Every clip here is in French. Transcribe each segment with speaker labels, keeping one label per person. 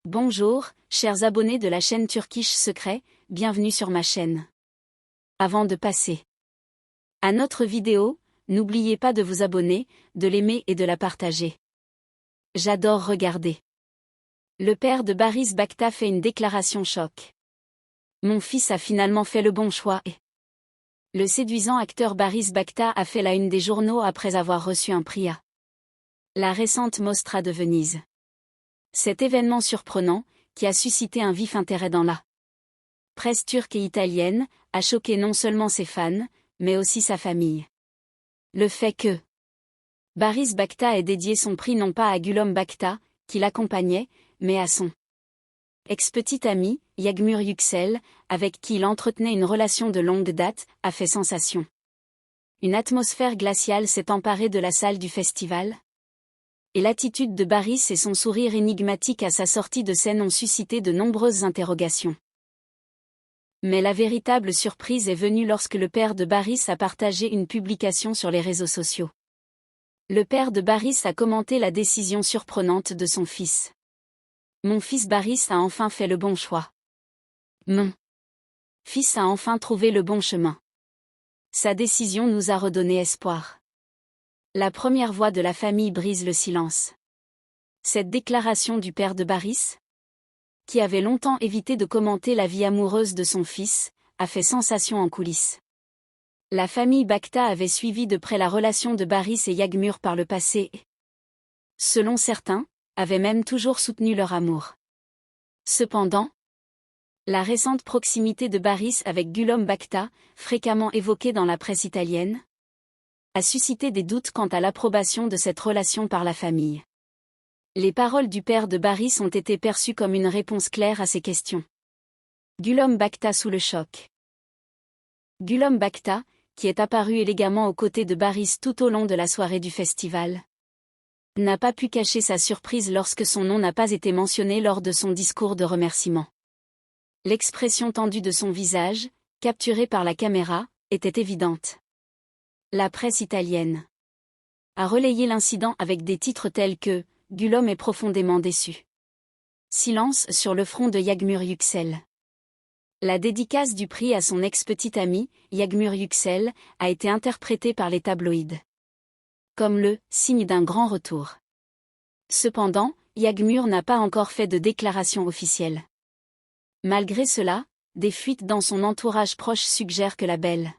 Speaker 1: Bonjour, chers abonnés de la chaîne Turkish Secret, bienvenue sur ma chaîne. Avant de passer à notre vidéo, n'oubliez pas de vous abonner, de l'aimer et de la partager. J'adore regarder. Le père de Barış Bakta fait une déclaration choc. Mon fils a finalement fait le bon choix et... Le séduisant acteur Barış Bakta a fait la une des journaux après avoir reçu un prix à la récente Mostra de Venise. Cet événement surprenant, qui a suscité un vif intérêt dans la presse turque et italienne, a choqué non seulement ses fans, mais aussi sa famille. Le fait que Barış Bakta ait dédié son prix non pas à Gülüm Bakta, qui l'accompagnait, mais à son ex-petit ami, Yağmur Yüksel, avec qui il entretenait une relation de longue date, a fait sensation. Une atmosphère glaciale s'est emparée de la salle du festival. Et l'attitude de Barış et son sourire énigmatique à sa sortie de scène ont suscité de nombreuses interrogations. Mais la véritable surprise est venue lorsque le père de Barış a partagé une publication sur les réseaux sociaux. Le père de Barış a commenté la décision surprenante de son fils. Mon fils Barış a enfin fait le bon choix. Mon fils a enfin trouvé le bon chemin. Sa décision nous a redonné espoir. La première voix de la famille brise le silence. Cette déclaration du père de Barış, qui avait longtemps évité de commenter la vie amoureuse de son fils, a fait sensation en coulisses. La famille Bakta avait suivi de près la relation de Barış et Yağmur par le passé et, selon certains, avait même toujours soutenu leur amour. Cependant, la récente proximité de Barış avec Gülüm Bakta, fréquemment évoquée dans la presse italienne, a suscité des doutes quant à l'approbation de cette relation par la famille. Les paroles du père de Barış ont été perçues comme une réponse claire à ces questions. Gülüm Bakta sous le choc. Gülüm Bakta, qui est apparu élégamment aux côtés de Barış tout au long de la soirée du festival, n'a pas pu cacher sa surprise lorsque son nom n'a pas été mentionné lors de son discours de remerciement. L'expression tendue de son visage, capturée par la caméra, était évidente. La presse italienne a relayé l'incident avec des titres tels que « Gülüm est profondément déçu ». Silence sur le front de Yağmur Yüksel. La dédicace du prix à son ex-petit ami, Yağmur Yüksel, a été interprétée par les tabloïds comme le « signe d'un grand retour ». Cependant, Yağmur n'a pas encore fait de déclaration officielle. Malgré cela, des fuites dans son entourage proche suggèrent que la belle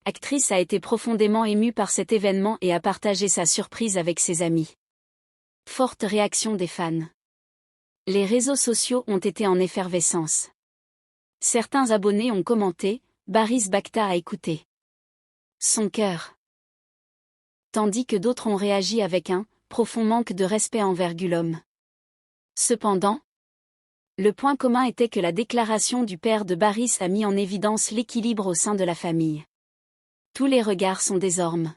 Speaker 1: actrice a été profondément émue par cet événement et a partagé sa surprise avec ses amis. Forte réaction des fans. Les réseaux sociaux ont été en effervescence. Certains abonnés ont commenté « Barış Bakta a écouté son cœur », tandis que d'autres ont réagi avec un « profond manque de respect envers Gülüm ». Cependant, le point commun était que la déclaration du père de Barış a mis en évidence l'équilibre au sein de la famille. Tous les regards sont désormais